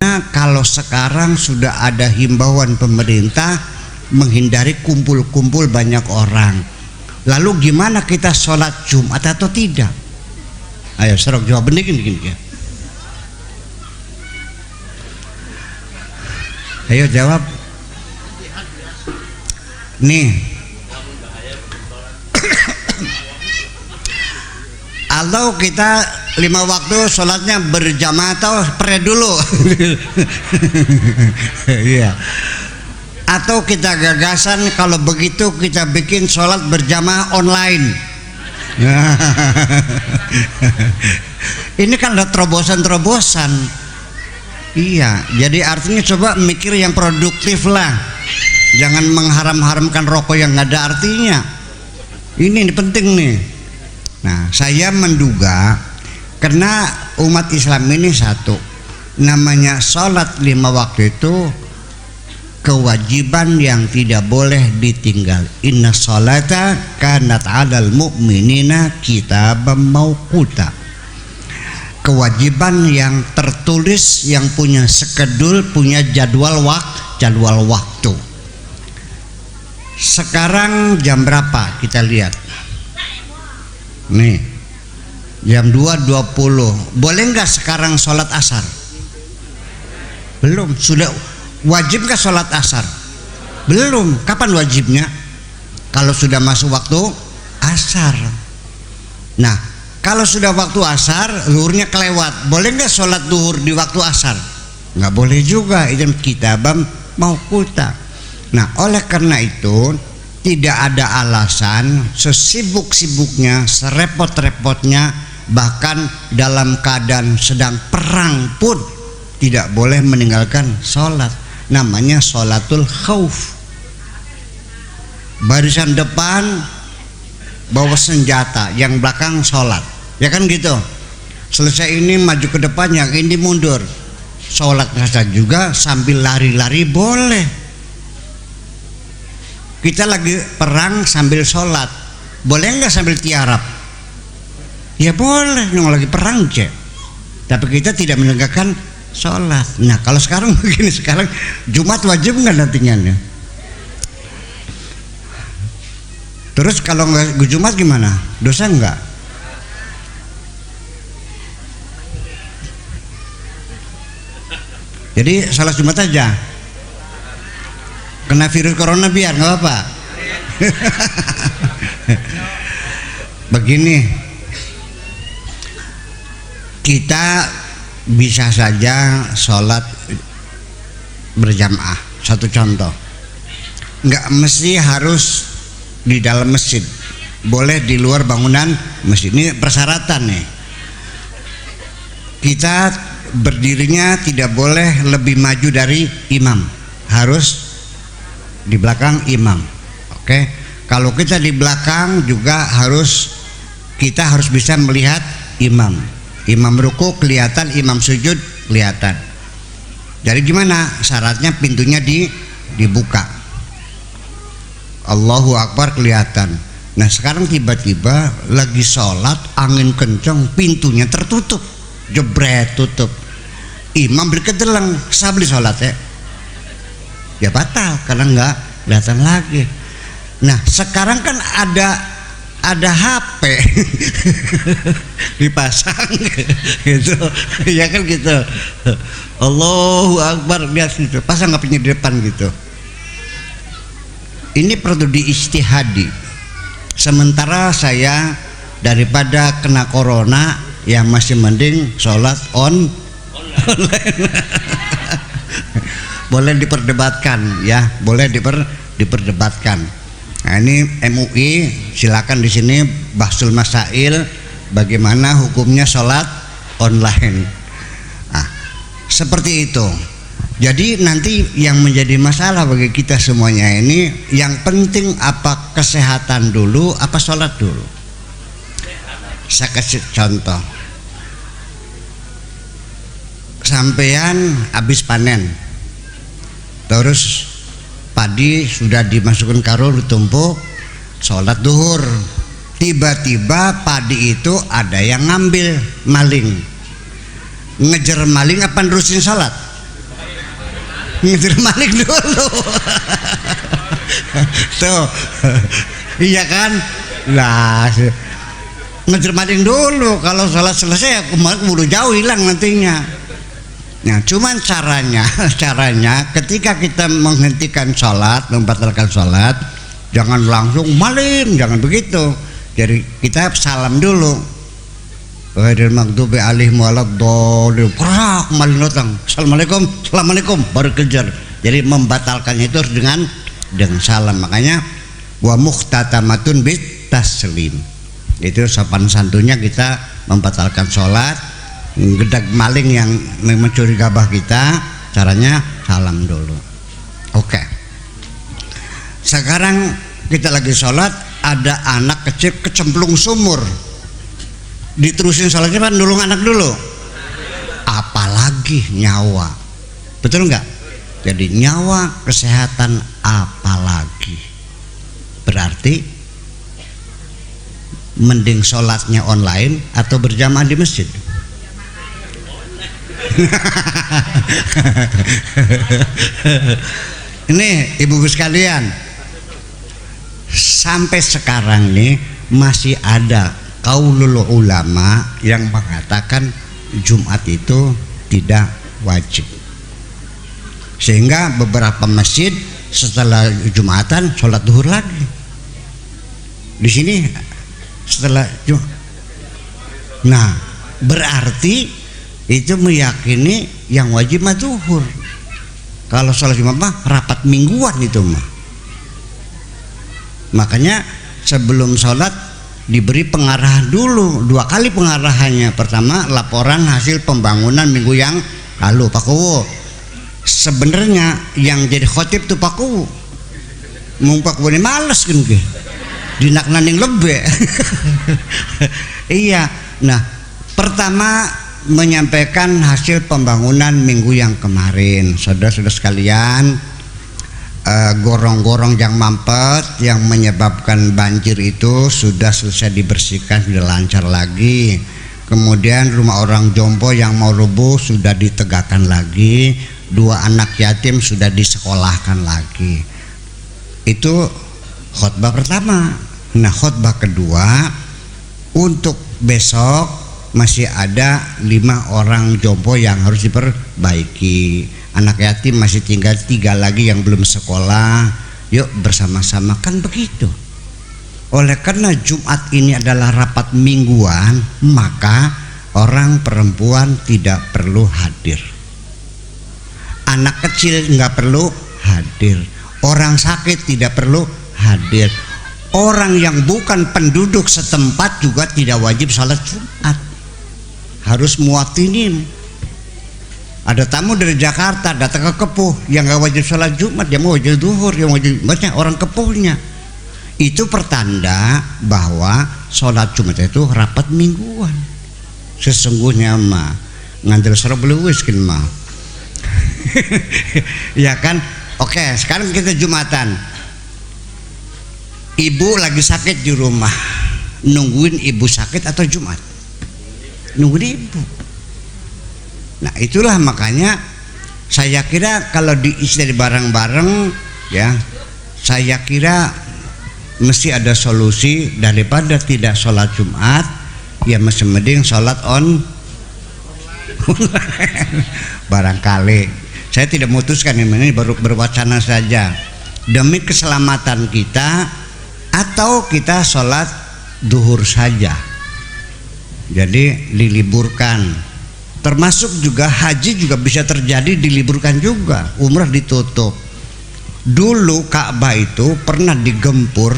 Bagaimana kalau sekarang sudah ada himbauan pemerintah menghindari kumpul-kumpul banyak orang? Lalu gimana kita sholat Jumat atau tidak? Ayo serok jawab gini. Ayo jawab. Nih. Atau kita 5 waktu sholatnya berjamaah atau pre dulu. Iya. Atau kita gagasan kalau begitu kita bikin sholat berjamaah online. Ini kan ada terobosan-terobosan. Iya, jadi artinya coba mikir yang produktif lah. Jangan mengharam-haramkan rokok yang nggak ada artinya. Ini penting nih. Nah, saya menduga karena umat Islam ini satu, namanya sholat 5 waktu itu kewajiban yang tidak boleh ditinggal. Inna sholata kanat 'alal mu'minina kitaban mauquta. Kewajiban yang tertulis, yang punya skedul, punya jadwal waktu. Sekarang jam berapa? Kita lihat. Nih, jam 2.20. Boleh nggak sekarang sholat asar? Belum. Sudah wajib nggak sholat asar? Belum. Kapan wajibnya? Kalau sudah masuk waktu asar. Nah, kalau sudah waktu asar, zuhurnya kelewat. Boleh nggak sholat zuhur di waktu asar? Nggak boleh juga. Itu kitabam mauquta. Nah, oleh karena itu tidak ada alasan sesibuk-sibuknya, serepot-repotnya, bahkan dalam keadaan sedang perang pun tidak boleh meninggalkan sholat. Namanya sholatul khauf. Barisan depan bawa senjata, yang belakang sholat, ya kan gitu. Selesai ini maju ke depan, yang ini mundur. Sholat saja juga sambil lari-lari boleh. Kita lagi perang sambil sholat, boleh nggak sambil tiarap? Ya boleh, yang lagi perang cek. Tapi kita tidak menegakkan sholat. Nah kalau sekarang begini, sekarang Jumat wajib nggak nantinya? Terus kalau nggak Jumat gimana? Dosa nggak? Jadi salat Jumat aja. Kena virus corona biar nggak apa-apa. Begini, kita bisa saja sholat berjamaah. Satu contoh, nggak mesti harus di dalam masjid, boleh di luar bangunan masjid. Ini persyaratan nih. Kita berdirinya tidak boleh lebih maju dari imam, harus di belakang imam. Oke. Kalau kita di belakang juga kita harus bisa melihat imam. Imam ruku kelihatan, imam sujud kelihatan. Jadi gimana? Syaratnya pintunya dibuka. Allahu Akbar kelihatan. Nah sekarang tiba-tiba lagi sholat, angin kencang, pintunya tertutup, jebret tutup. Imam berkedeleng, sabli sholatnya. Ya batal karena nggak datang lagi. Nah sekarang kan ada HP dipasang gitu, ya kan gitu. Allahu Akbar, lihat gitu, pasang HP-nya di depan gitu. Ini perlu diijtihadi. Sementara saya daripada kena corona, ya masih mending sholat online. Boleh diperdebatkan ya, boleh diperdebatkan. Nah ini MUI, silakan di sini bahsul masail bagaimana hukumnya sholat online. Nah, seperti itu. Jadi nanti yang menjadi masalah bagi kita semuanya ini, yang penting apa kesehatan dulu, apa sholat dulu. Saya kasih contoh. Sampean habis panen, terus padi sudah dimasukkan karung, ditumpuk, sholat duhur. Tiba-tiba padi itu ada yang ngambil, maling. Ngejar maling apa nerusin sholat? ngejar maling dulu. Tuh, iya kan? Lah, ngejar maling dulu. Kalau sholat selesai ya keburu jauh hilang nantinya. Nah, cuman caranya ketika kita menghentikan sholat, membatalkan sholat, jangan langsung maling, jangan begitu. Jadi kita salam dulu. Ghairil maghdubi alaihim waladdallin. Kerak maling datang. Assalamualaikum, baru kejar. Jadi membatalkannya itu dengan salam. Makanya wa muhtatamatun bit taslim. Itu sopan santunnya kita membatalkan sholat. Gedak maling yang mencuri gabah kita, caranya salam dulu. Oke. Sekarang kita lagi sholat, ada anak kecil kecemplung sumur. Diterusin sholatnya kan nulung anak dulu, apalagi nyawa, betul nggak? Jadi nyawa, kesehatan, apalagi berarti mending sholatnya online atau berjamaah di masjid. Ini ibu-ibu sekalian, sampai sekarang nih masih ada qaulul ulama yang mengatakan Jumat itu tidak wajib, sehingga beberapa masjid setelah Jumatan sholat duhur lagi. Di sini setelah Jumat. Nah, berarti itu meyakini yang wajib mah duhur. Kalau sholat Jumat mah rapat mingguan itu mah. Makanya sebelum sholat diberi pengarahan dulu, 2 kali pengarahannya. Pertama, laporan hasil pembangunan minggu yang lalu. Pak Kuwu, sebenarnya yang jadi khotib tuh Pak Kuwu. Mau Pak Kuwu ini males kan ke dinak naning lebe. Iya. Nah, pertama menyampaikan hasil pembangunan minggu yang kemarin. Saudara-saudara sekalian, gorong-gorong yang mampet yang menyebabkan banjir itu sudah selesai dibersihkan, sudah lancar lagi. Kemudian rumah orang jompo yang mau rubuh sudah ditegakkan lagi. 2 anak yatim sudah disekolahkan lagi. Itu khutbah pertama. Nah, khutbah kedua, untuk besok masih ada 5 orang jompo yang harus diperbaiki. Anak yatim masih tinggal 3 lagi yang belum sekolah. Yuk bersama-sama, kan begitu. Oleh karena Jumat ini adalah rapat mingguan, maka orang perempuan tidak perlu hadir, anak kecil nggak perlu hadir, orang sakit tidak perlu hadir, orang yang bukan penduduk setempat juga tidak wajib sholat Jumat, harus muwatinin. Ada tamu dari Jakarta datang ke Kepuh yang nggak wajib sholat Jumat, dia mau wajib duhur, yang wajib Jumatnya orang Kepuhnya. Itu pertanda bahwa sholat Jumat itu rapat mingguan. Sesungguhnya mah ngandel sore beluwis kan mah. Ya kan? Oke, sekarang kita Jumatan. Ibu lagi sakit di rumah, nungguin ibu sakit atau Jumat? Nungguin ibu. Nah, itulah makanya saya kira kalau diisi dari bareng-bareng ya, saya kira mesti ada solusi. Daripada tidak sholat Jumat, ya mesti mending sholat online. Barangkali saya tidak memutuskan, ini baru berwacana saja, demi keselamatan kita, atau kita sholat duhur saja, jadi diliburkan. Termasuk juga haji juga bisa terjadi diliburkan juga, umrah ditutup. Dulu Ka'bah itu pernah digempur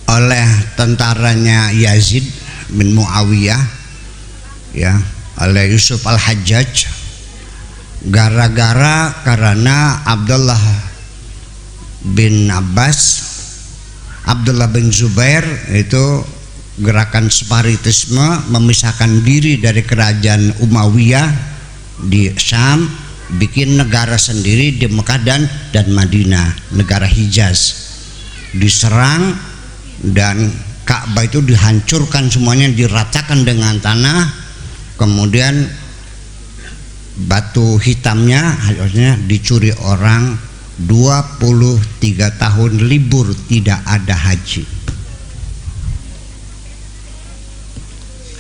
oleh tentaranya Yazid bin Muawiyah ya, oleh Yusuf al-Hajjaj, gara-gara karena Abdullah bin Abbas, Abdullah bin Zubair itu gerakan separatisme, memisahkan diri dari kerajaan Umayyah di Syam, bikin negara sendiri di Mekah dan Madinah, negara Hijaz. Diserang dan Ka'bah itu dihancurkan semuanya, diratakan dengan tanah. Kemudian batu hitamnya harusnya dicuri orang 23 tahun libur tidak ada haji.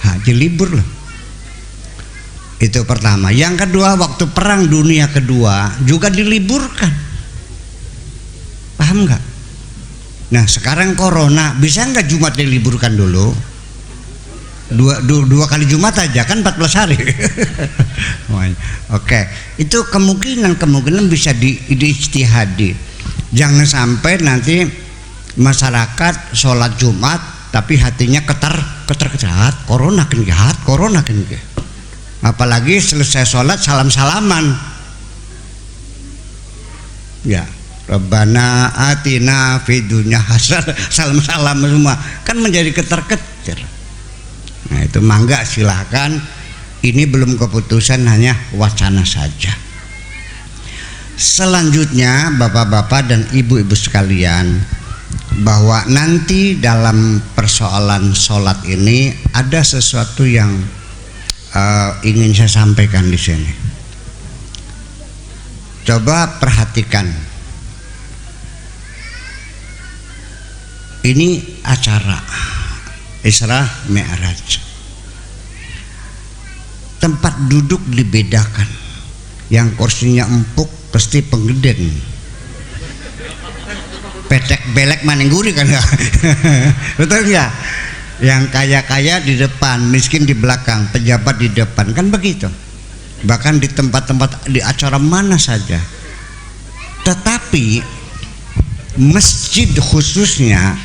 Haji libur loh. Itu pertama. Yang kedua, waktu perang dunia kedua juga diliburkan. Paham nggak? Nah sekarang corona, bisa nggak Jumat diliburkan dulu? Dua kali Jumat aja kan 14 hari. Oke, itu kemungkinan bisa diijtihadi. Jangan sampai nanti masyarakat sholat Jumat tapi hatinya ketar corona kan jahat, corona kan jahat. Apalagi selesai sholat salam-salaman. Ya, Rabbana atina fid dunya hasanah, salam-salam semua kan menjadi ketar-ketir. Nah itu mangga silahkan, ini belum keputusan, hanya wacana saja. Selanjutnya bapak-bapak dan ibu-ibu sekalian, bahwa nanti dalam persoalan sholat ini ada sesuatu yang ingin saya sampaikan di sini. Coba perhatikan, ini acara Isra Mi'raj. Tempat duduk dibedakan. Yang kursinya empuk pasti penggeden. Petek belek maningguri kan ya. Betul nggak? Yang kaya-kaya di depan, miskin di belakang, pejabat di depan, kan begitu. Bahkan di tempat-tempat di acara mana saja. Tetapi masjid khususnya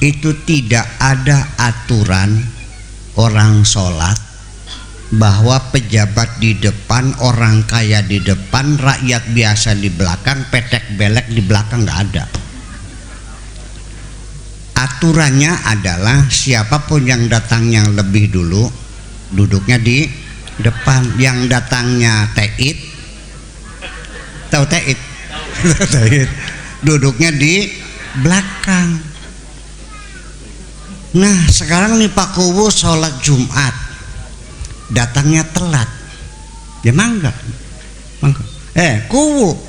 itu tidak ada aturan orang sholat bahwa pejabat di depan, orang kaya di depan, rakyat biasa di belakang, petek belek di belakang, nggak ada. Aturannya adalah siapapun yang datangnya lebih dulu duduknya di depan, yang datangnya teid, tahu teid? Duduknya di belakang. Nah sekarang nih Pak Kuwu sholat Jumat datangnya telat, ya mangga. Kuwu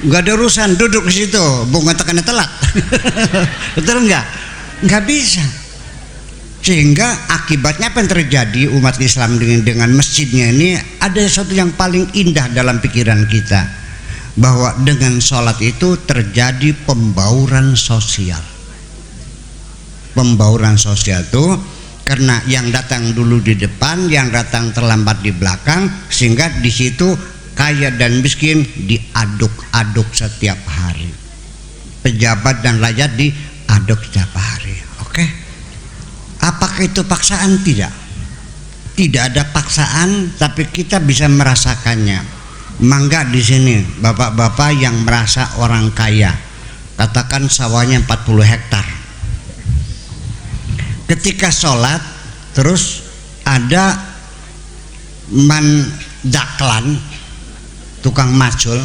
nggak ada urusan duduk di situ, bunga tekannya telat. Betul nggak? Nggak bisa. Sehingga akibatnya apa yang terjadi umat Islam dengan masjidnya ini, ada sesuatu yang paling indah dalam pikiran kita, bahwa dengan sholat itu terjadi pembauran sosial. Pembauran sosial itu karena yang datang dulu di depan, yang datang terlambat di belakang, sehingga di situ kaya dan miskin diaduk-aduk setiap hari, pejabat dan rakyat diaduk setiap hari. Oke, apakah itu paksaan? Tidak ada paksaan, tapi kita bisa merasakannya. Mangga di sini bapak-bapak yang merasa orang kaya, katakan sawahnya 40 hektar. Ketika sholat terus ada mandaklan, tukang macul,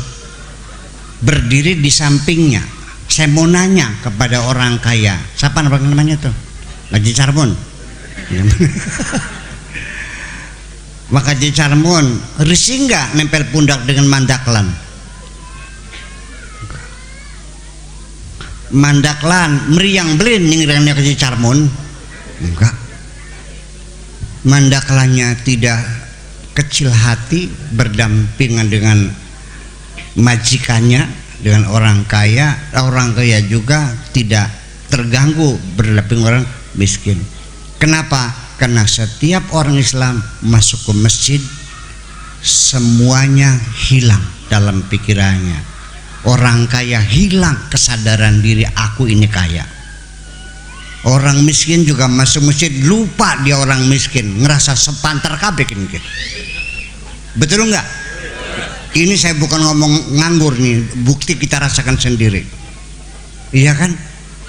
berdiri di sampingnya. Saya mau nanya kepada orang kaya, siapa namanya tuh? Haji Carmun. Maka Haji Carmun risih nggak nempel pundak dengan mandaklan? Mandaklan meriang belin nyingirangnya Haji Carmun? Enggak. Mandaklannya tidak kecil hati, berdampingan dengan majikannya, dengan orang kaya juga tidak terganggu berdampingan orang miskin. Kenapa? Karena setiap orang Islam masuk ke masjid, semuanya hilang dalam pikirannya. Orang kaya hilang kesadaran diri, aku ini kaya. Orang miskin juga masuk masjid, lupa dia orang miskin, ngerasa sepantar kabeh gitu. Betul enggak? Ini saya bukan ngomong nganggur nih, bukti kita rasakan sendiri. Iya kan?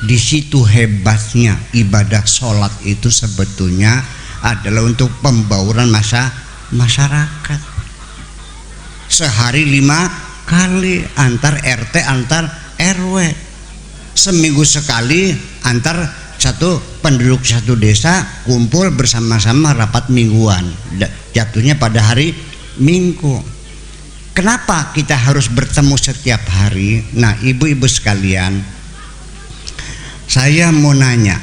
Di situ hebatnya ibadah sholat itu sebetulnya adalah untuk pembauran masyarakat. Sehari 5 kali antar RT antar RW, seminggu sekali antar satu penduduk satu desa kumpul bersama-sama rapat mingguan, jatuhnya pada hari Minggu. Kenapa kita harus bertemu setiap hari? Nah, ibu-ibu sekalian, saya mau nanya,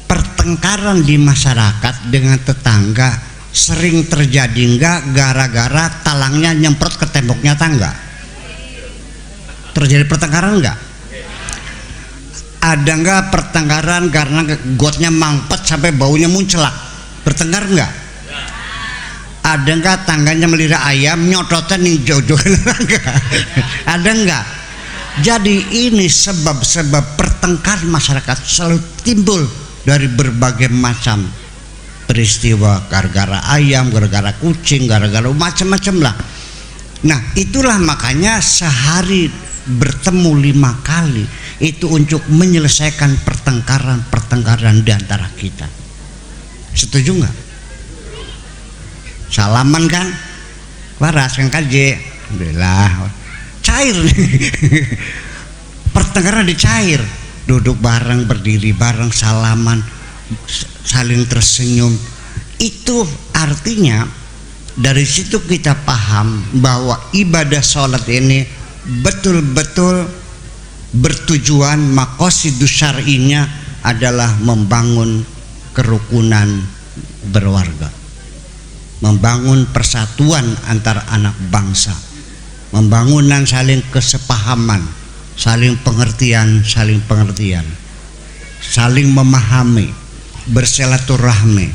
pertengkaran di masyarakat dengan tetangga sering terjadi enggak gara-gara talangnya nyemprot ke temboknya tangga? Terjadi pertengkaran enggak? Ada enggak pertengkaran karena gotnya mampet sampai baunya muncelak? Bertengkar enggak? Ada enggak tangganya melihara ayam nyototan nih jojo? Ada enggak? Jadi ini sebab-sebab pertengkaran masyarakat selalu timbul dari berbagai macam peristiwa, gara-gara ayam, gara-gara kucing, gara-gara macam-macam lah. Nah, itulah makanya sehari bertemu 5 kali itu untuk menyelesaikan pertengkaran di antara kita. Setuju nggak? Salaman kan? Waras kan kaje. Alhamdulillah. Cair nih. Pertengkaran dicair. Duduk bareng, berdiri bareng, salaman, saling tersenyum. Itu artinya dari situ kita paham bahwa ibadah sholat ini betul-betul bertujuan, maqasidus syar'inya adalah membangun kerukunan berwarga, membangun persatuan antar anak bangsa, membangun saling kesepahaman, saling pengertian, saling memahami, bersilaturahmi.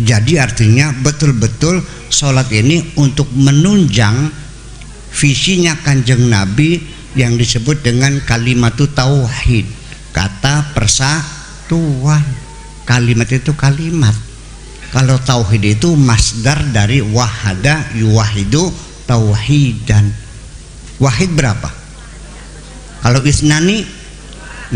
Jadi artinya betul-betul sholat ini untuk menunjang visinya Kanjeng Nabi yang disebut dengan kalimat tauhid, kata persatuan. Kalimat itu kalimat. Kalau tauhid itu masdar dari wahada yuwahidu tauhidan. Wahid berapa? Kalau isnani,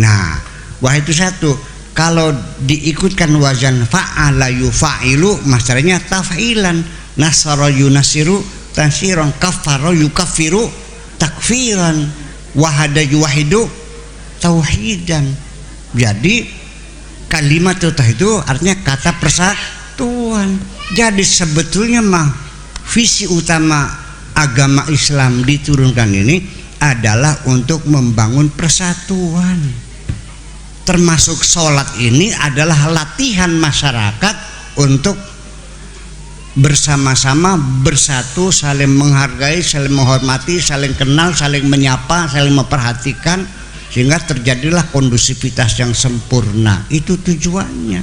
nah wahid itu satu. Kalau diikutkan wazan fa'ala yufa'ilu, masdarnya taf'ilan. Nasara yunasiru tansiran, kafara yukaffiru takfiran, wahada yuwahidu tauhidan. Jadi kalimat itu artinya kata persatuan. Jadi sebetulnya mah visi utama agama Islam diturunkan ini adalah untuk membangun persatuan. Termasuk sholat ini adalah latihan masyarakat untuk bersama-sama bersatu, saling menghargai, saling menghormati, saling kenal, saling menyapa, saling memperhatikan, sehingga terjadilah kondusivitas yang sempurna. Itu tujuannya.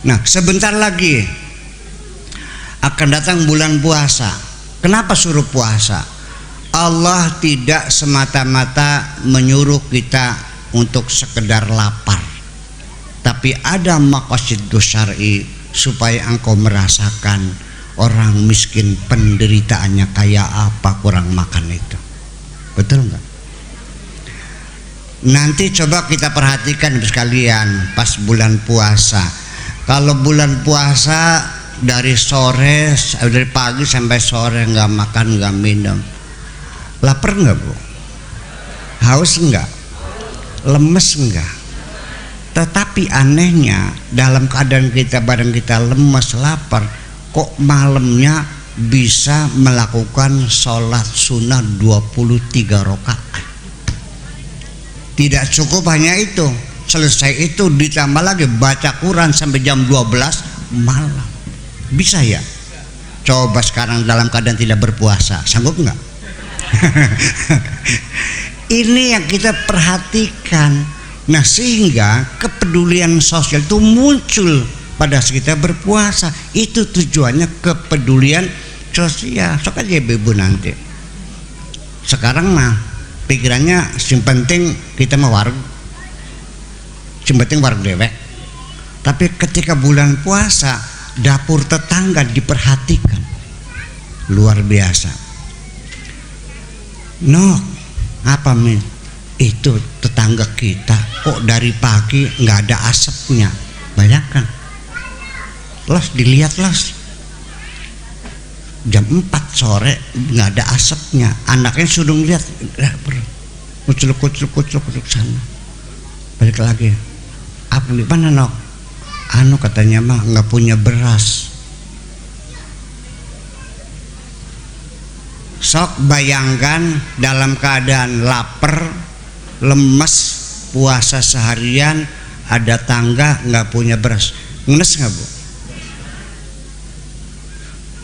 Nah, sebentar lagi akan datang bulan puasa. Kenapa suruh puasa? Allah tidak semata-mata menyuruh kita untuk sekedar lapar, tapi ada maqasidus syar'i supaya engkau merasakan orang miskin penderitaannya kayak apa kurang makan itu. Betul nggak? Nanti coba kita perhatikan sekalian pas bulan puasa. Kalau bulan puasa dari sore, dari pagi sampai sore nggak makan nggak minum, lapar nggak bu? Haus nggak? Lemes enggak? Tetapi anehnya dalam keadaan kita badan kita lemes, lapar, kok malamnya bisa melakukan sholat sunnah 23 rakaat. Tidak cukup hanya itu, selesai itu ditambah lagi baca Quran sampai jam 12 malam. Bisa ya? Coba sekarang dalam keadaan tidak berpuasa, sanggup enggak? Ini yang kita perhatikan. Nah, sehingga kepedulian sosial itu muncul pada saat kita berpuasa. Itu tujuannya kepedulian sosial. Sok aja ibu nanti. Sekarang mah pikirannya yang penting kita mau warung, yang penting warung dewek. Tapi ketika bulan puasa, dapur tetangga diperhatikan. Luar biasa. Apa min? Itu tetangga kita kok dari pagi nggak ada asapnya. Bayangkan, dilihat jam 4 sore nggak ada asapnya. Anaknya sudah ngeliat, kucuk sana. Balik lagi, apa di mana nok? Katanya mah nggak punya beras. Sok bayangkan dalam keadaan lapar, lemes, puasa seharian, ada tangga nggak punya beras, ngenes nggak bu?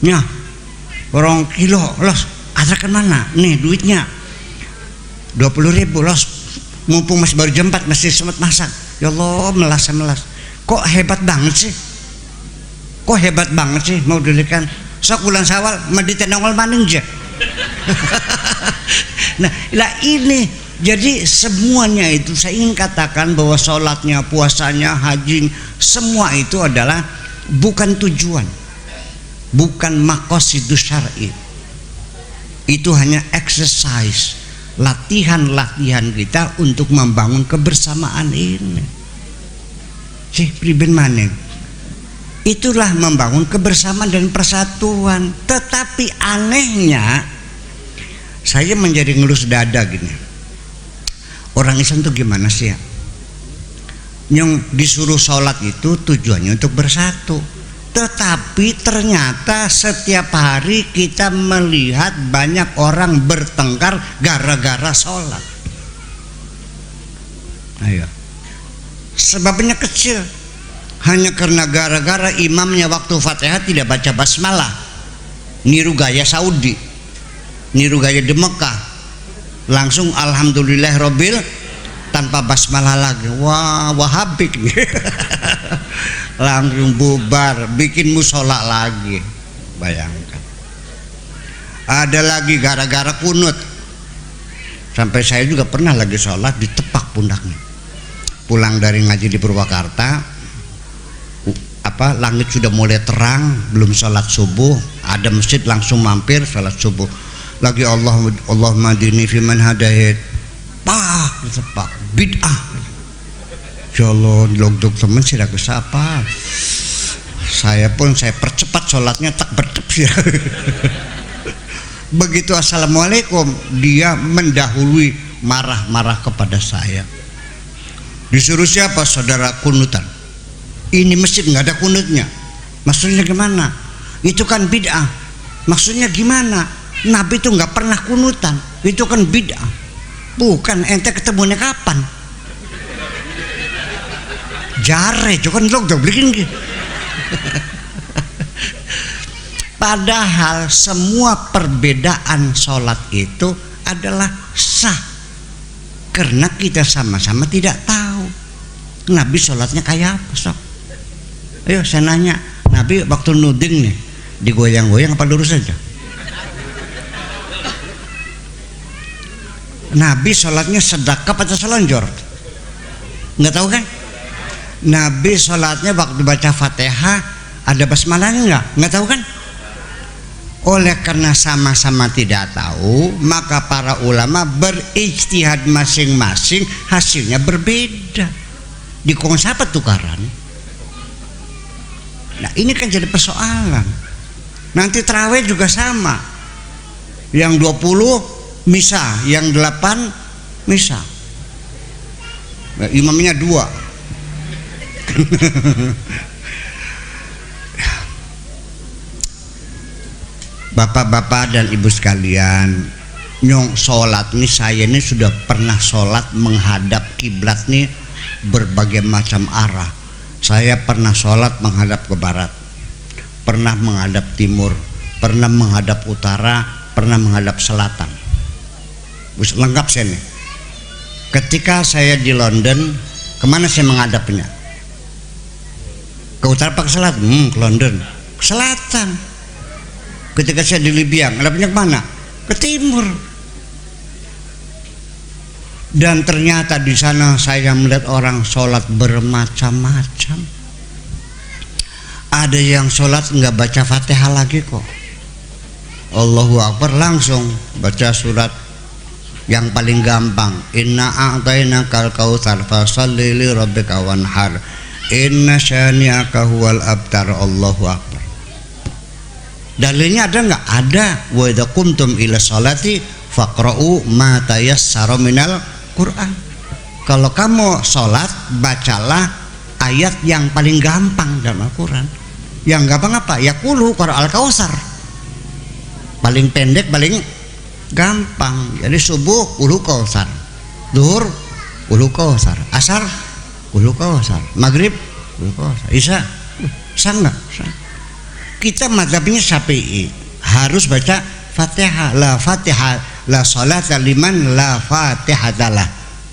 Nya, orang kilo los, atrakan mana? Nih duitnya 20.000 los, mumpung masih baru jam 4 masih sempat masak. Ya Allah, melas. Kok hebat banget sih? Kok hebat banget sih mau dilikan? Sok bulan Syawal medite nongol maning aja. Nah, ini jadi semuanya itu saya ingin katakan bahwa sholatnya, puasanya, haji, semua itu adalah bukan tujuan, bukan maqasidus syar'i. Itu hanya exercise, latihan kita untuk membangun kebersamaan ini. Sih priben maneh. Itulah membangun kebersamaan dan persatuan. Tetapi anehnya saya menjadi ngelus dada gini. Orang Islam tuh gimana sih ya? Yang disuruh sholat itu tujuannya untuk bersatu. Tetapi ternyata setiap hari kita melihat banyak orang bertengkar gara-gara sholat. Ayo. Sebabnya kecil. Hanya karena gara-gara imamnya waktu Fatihah tidak baca basmalah, niru gaya Saudi, niru gaya di Mekah, langsung alhamdulillah robbil tanpa basmalah lagi. Wah, wahabik nih. Langsung bubar, bikin musola lagi. Bayangkan. Ada lagi gara-gara kunut. Sampai saya juga pernah lagi sholat ditepak pundaknya. Pulang dari ngaji di Purwakarta, langit sudah mulai terang, belum sholat subuh, ada masjid langsung mampir sholat subuh. Lagi Allahumma hadini fiman hadait, pak bid'ah. Jolo logdok temen sih ragu siapa. Saya percepat sholatnya tak berdep sih. Begitu assalamualaikum, dia mendahului marah-marah kepada saya. Disuruh siapa? Saudara kunutan. Ini masjid nggak ada kunutnya. Maksudnya gimana? Itu kan bid'ah. Maksudnya gimana? Nabi itu nggak pernah kunutan. Itu kan bid'ah. Bukan, ente ketemunya kapan? Jare, itu kan lo udah bikin gitu. Padahal semua perbedaan sholat itu adalah sah karena kita sama-sama tidak tahu Nabi sholatnya kayak apa. Sok, ayo saya nanya, Nabi waktu nuding nih digoyang-goyang apa lurus saja? Nabi sholatnya sedekap atau selonjor? Nggak tahu kan? Nabi sholatnya waktu baca Fatihah ada basmalahnya nggak tahu kan? Oleh karena sama-sama tidak tahu, maka para ulama berijtihad masing-masing, hasilnya berbeda. Dikongsi apa tukaran? Nah ini kan jadi persoalan. Nanti tarawih juga sama. Yang 20 misa, yang 8 misa. Nah, imamnya 2. Bapak-bapak dan ibu sekalian, nyong sholat nih, saya ini sudah pernah sholat menghadap kiblat nih berbagai macam arah. Saya pernah sholat menghadap ke barat, pernah menghadap timur, pernah menghadap utara, pernah menghadap selatan. Lengkap saya nih. Ketika saya di London, kemana saya menghadapnya? Ke utara apa ke selatan? Ke London, ke selatan. Ketika saya di Libya, ngadapnya kemana? Ke timur. Dan ternyata di sana saya melihat orang sholat bermacam-macam. Ada yang sholat nggak baca Fatihah lagi kok. Allahu Akbar langsung baca surat yang paling gampang. Inna a'tainakal kautsar fasholli li rabbika wanhar. Inna syani'aka huwal abtar. Allahu Akbar. Dalilnya ada nggak? Ada. Wa idza qumtum ila sholati faqra'u ma tayassara minal Quran. Kalau kamu sholat, bacalah ayat yang paling gampang dalam Al-Quran. Yang gampang apa? Ya qulu qara al-kautsar. Paling pendek, paling gampang. Jadi subuh ulu kausar, duhur ulu kausar, asar ulu kausar, maghrib ulu kausar, isya sah nggak? Kita mazhabnya Syafi'i, harus baca Fatihah. La Fatihah la salata liman la fatihatalah.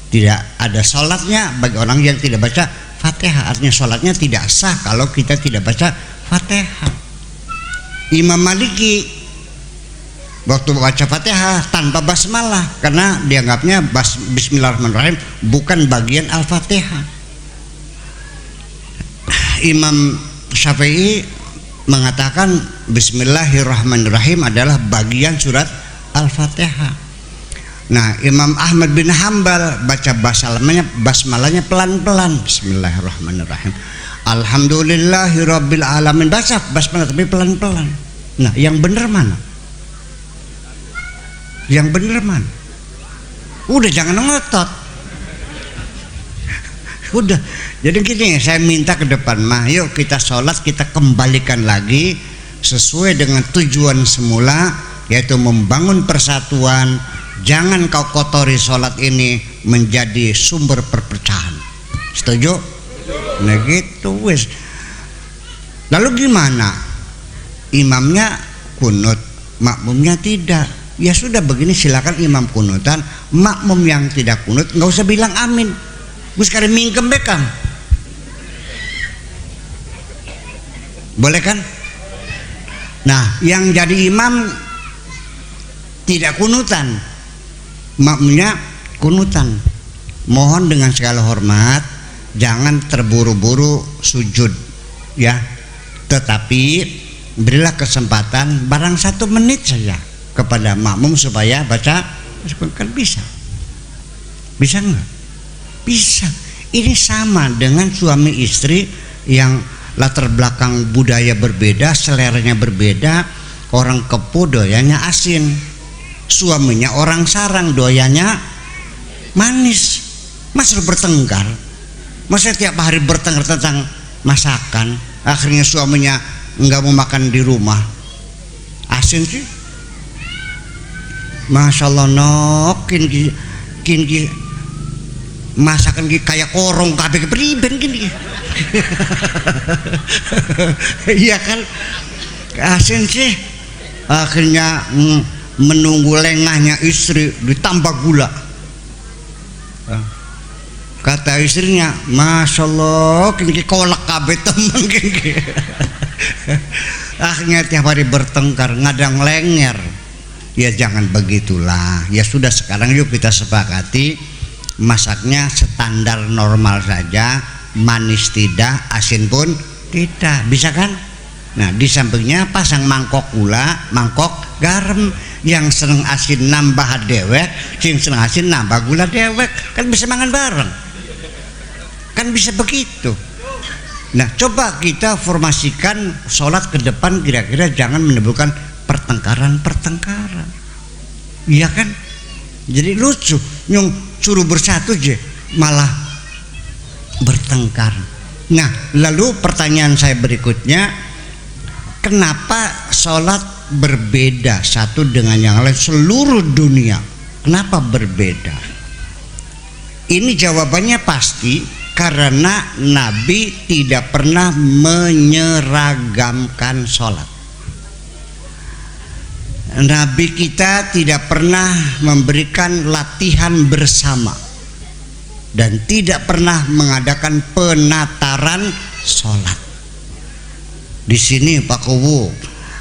Tidak ada salatnya bagi orang yang tidak baca Fatihah. Artinya salatnya tidak sah kalau kita tidak baca Fatihah. Imam Maliki waktu baca Fatihah tanpa basmalah karena dianggapnya Bismillahirrahmanirrahim bukan bagian Al-Fatihah. Imam Syafi'i mengatakan Bismillahirrahmanirrahim adalah bagian surat Al-Fatihah. Nah, Imam Ahmad bin Hambal baca basmalahnya pelan-pelan, Bismillahirrahmanirrahim, Alhamdulillahirabbil alamin, baca basmalah tapi pelan-pelan. Nah, yang benar mana? Yang benar mana? Udah jangan ngotot. Udah. Jadi gini, saya minta ke depan mah, yuk kita sholat, kita kembalikan lagi sesuai dengan tujuan semula, yaitu membangun persatuan. Jangan kau kotori sholat ini menjadi sumber perpecahan. Setuju? Nah gitu wes. Lalu gimana? Imamnya kunut, makmumnya tidak. Ya sudah begini, silakan imam kunutan, makmum yang tidak kunut nggak usah bilang amin. Gus kare mingkem bekam. Boleh kan? Nah, yang jadi imam tidak kunutan, makmumnya kunutan. Mohon dengan segala hormat jangan terburu-buru sujud ya. Tetapi berilah kesempatan barang 1 menit saja kepada makmum supaya baca. Kan bisa. Bisa enggak? Bisa. Ini sama dengan suami istri yang latar belakang budaya berbeda, seleranya berbeda. Orang Kepu doyannya asin, suaminya orang Sarang doyannya manis. Masa bertengkar? Masa tiap hari bertengkar tentang masakan? Akhirnya suaminya nggak mau makan di rumah. Asin sih. Masya Allah, nok kin masakan kayak korong kabeh kepriben gini. Iya kan, asin sih. Akhirnya menunggu lengahnya istri ditambah gula. Kata istrinya, Masya Allah, kini kolak kabeh temen gini. Akhirnya tiap hari bertengkar, ngadang lenger. Ya jangan begitulah. Ya sudah, sekarang yuk kita sepakati masaknya standar normal saja, manis tidak, asin pun tidak, bisa kan? Nah, di sampingnya pasang mangkok gula, mangkok garam. Yang seneng asin nambah dewek, yang seneng asin nambah gula dewek, kan bisa makan bareng, kan bisa begitu. Nah, coba kita formasikan sholat ke depan, kira-kira jangan menimbulkan pertengkaran. Iya kan? Jadi lucu, nyung suruh bersatu aja malah bertengkar. Nah, lalu pertanyaan saya berikutnya, kenapa sholat berbeda satu dengan yang lain seluruh dunia? Kenapa berbeda? Ini jawabannya pasti karena Nabi tidak pernah menyeragamkan sholat. Nabi kita tidak pernah memberikan latihan bersama dan tidak pernah mengadakan penataran sholat. Di sini Pak Kuwu,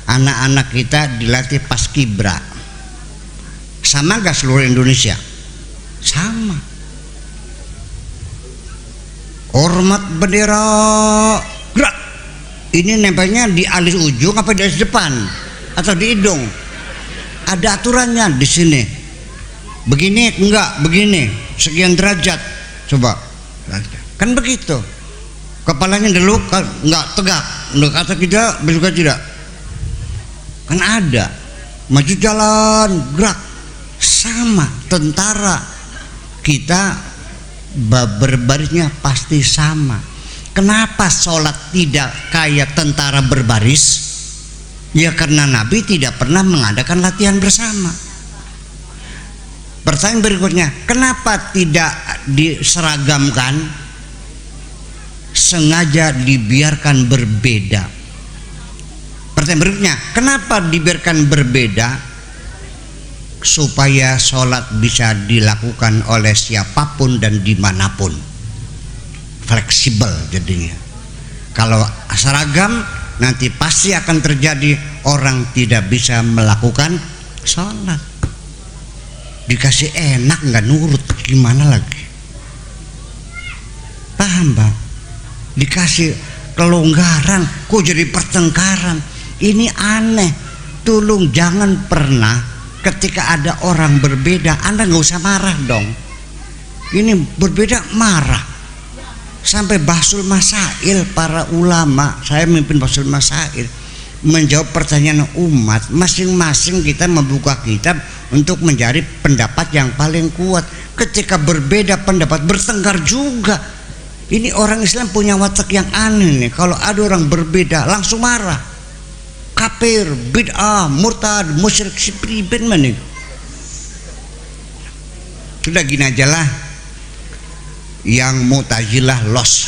anak-anak kita dilatih paskibra. Sama gak seluruh Indonesia? Sama. Hormat bendera, gerak. Ini nempelnya di alis ujung apa di alis depan atau di hidung? Ada aturannya di sini. Begini enggak, begini sekian derajat. Coba, kan begitu. Kepalanya dulu enggak tegak, enggak atau tidak, juga tidak. Kan ada. Maju jalan, gerak. Sama tentara kita berbarisnya pasti sama. Kenapa sholat tidak kayak tentara berbaris? Ya karena Nabi tidak pernah mengadakan latihan bersama. Pertanyaan berikutnya, kenapa tidak diseragamkan, sengaja dibiarkan berbeda? Pertanyaan berikutnya, kenapa dibiarkan berbeda? Supaya sholat bisa dilakukan oleh siapapun dan dimanapun, fleksibel jadinya. Kalau seragam, nanti pasti akan terjadi orang tidak bisa melakukan sholat. Dikasih enak nggak nurut, gimana lagi? Paham Bang? Dikasih kelonggaran kok jadi pertengkaran. Ini aneh. Tolong jangan pernah ketika ada orang berbeda Anda nggak usah marah dong. Ini berbeda marah. Sampai Bahsul Masail, para ulama, saya memimpin Bahsul Masail, menjawab pertanyaan umat. Masing-masing kita membuka kitab untuk mencari pendapat yang paling kuat. Ketika berbeda pendapat, bertengkar juga. Ini orang Islam punya watak yang aneh nih. Kalau ada orang berbeda langsung marah, kafir, bid'ah, murtad, musyrik, sipriben maning. Sudah gini aja lah. Yang Mu'tazilah los,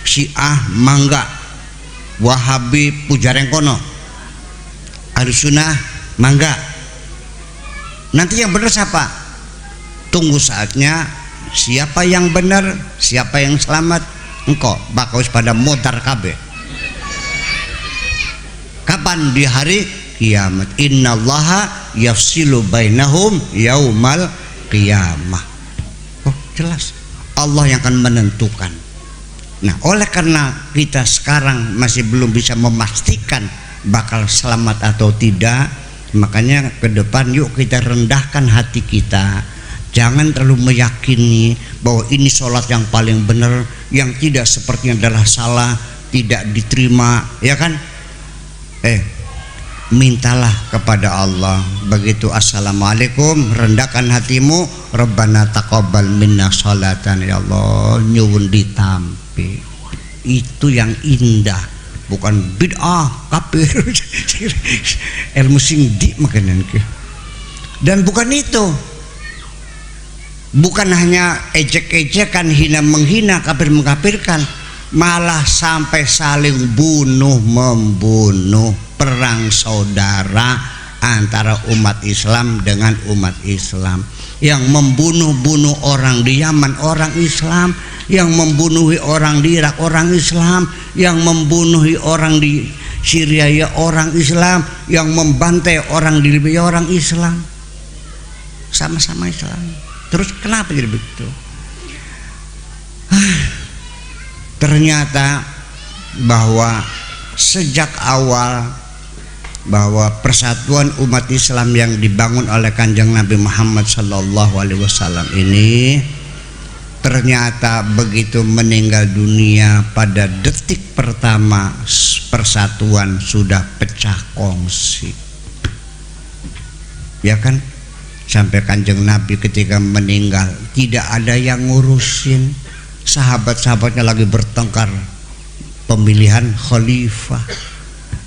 Syiah mangga, Wahabi pujarengkono, Ahlussunnah mangga. Nanti yang benar siapa? Tunggu saatnya. Siapa yang benar, siapa yang selamat, engkau bakal pada modar kabeh. Kapan? Di hari kiamat. Innallaha yafsilu bainahum yaumal qiyamah. Oh jelas, Allah yang akan menentukan. Nah, oleh karena kita sekarang masih belum bisa memastikan bakal selamat atau tidak, makanya ke depan yuk kita rendahkan hati kita. Jangan terlalu meyakini bahwa ini sholat yang paling benar, yang tidak sepertinya adalah salah, tidak diterima, ya kan? Mintalah kepada Allah. Begitu assalamualaikum, rendahkan hatimu, Rabbana taqabbal minna sholatan, ya Allah nyuwun ditampi. Itu yang indah, bukan bid'ah, kafir, ilmu singdi makanan ke. Dan bukan itu, bukan hanya ejek-ejekan, hina menghina, kafir mengkafirkan, malah sampai saling bunuh membunuh, perang saudara antara umat Islam dengan umat Islam. Yang membunuh-bunuh orang di Yaman orang Islam, yang membunuhi orang di Irak orang Islam, yang membunuhi orang di Syria ya orang Islam, yang membantai orang di Libya orang Islam. Sama-sama Islam. Terus kenapa jadi begitu? Ternyata bahwa sejak awal bahwa persatuan umat Islam yang dibangun oleh Kanjeng Nabi Muhammad Sallallahu Alaihi Wasallam ini ternyata begitu meninggal dunia pada detik pertama persatuan sudah pecah kongsi, ya kan? Sampai Kanjeng Nabi ketika meninggal tidak ada yang ngurusin, sahabat-sahabatnya lagi bertengkar pemilihan khalifah.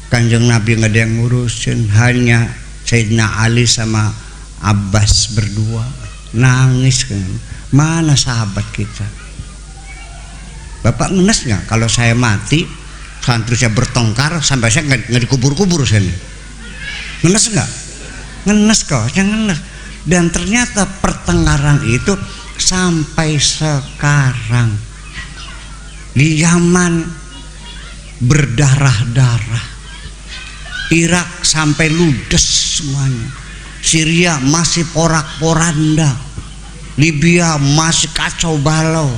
Kanjeng Nabi nggak ada yang ngurusin, hanya Sayyidina Ali sama Abbas berdua nangis kan. Mana sahabat kita? Bapak ngenes nggak kalau saya mati, santri saya bertengkar sampai saya nggak dikubur-kubur saya? Ngenes nggak? Ngenes kok, saya ngenes. Dan ternyata pertengkaran itu sampai sekarang di Yaman berdarah-darah, Irak sampai ludes semuanya, Syria masih porak-poranda, Libya masih kacau balau,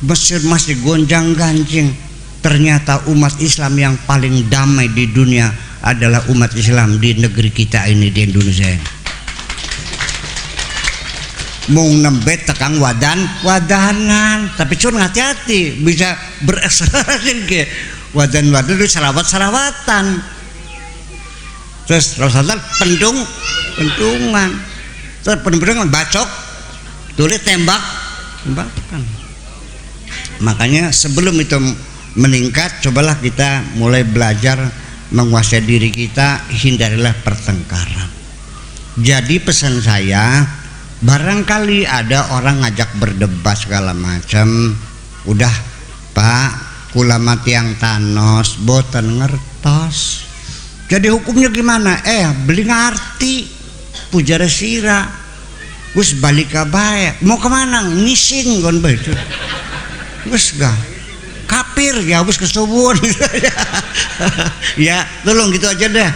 Mesir masih gonjang-ganjing. Ternyata umat Islam yang paling damai di dunia adalah umat Islam di negeri kita ini, di Indonesia. Mau nembet tekang wadanan, tapi cuma hati-hati bisa berekselerasi ke wadan-wadan itu salawat-salawatan. Terus Rasulullah pentungan, terus pentungan bacok, tulis tembakan. Makanya sebelum itu meningkat, cobalah kita mulai belajar menguasai diri kita, hindarilah pertengkaran. Jadi pesan saya, barangkali ada orang ngajak berdebat segala macam, udah Pak, kula mati yang tanos, boten ngertos. Jadi hukumnya gimana? Beli ngarti, pujara sira, gus balik ke bae, mau kemana? Ngising gon betul. Gus gak, kapir ya, gus kesubuhan. Ya, tolong gitu aja deh.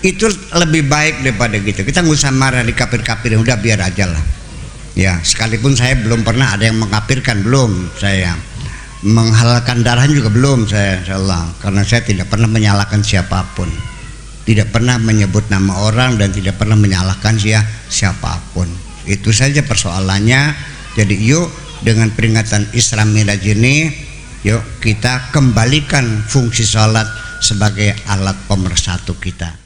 Itu lebih baik daripada gitu. Kita nggak usah marah di kapir-kapir, udah biar aja lah. Ya, sekalipun saya belum pernah ada yang mengkapirkan, belum saya. Menghalalkan darah juga belum saya, insyaallah. Karena saya tidak pernah menyalahkan siapapun, tidak pernah menyebut nama orang dan tidak pernah menyalahkan siapapun. Itu saja persoalannya. Jadi yuk dengan peringatan Isra Miraj ini, yuk kita kembalikan fungsi sholat sebagai alat pemersatu kita.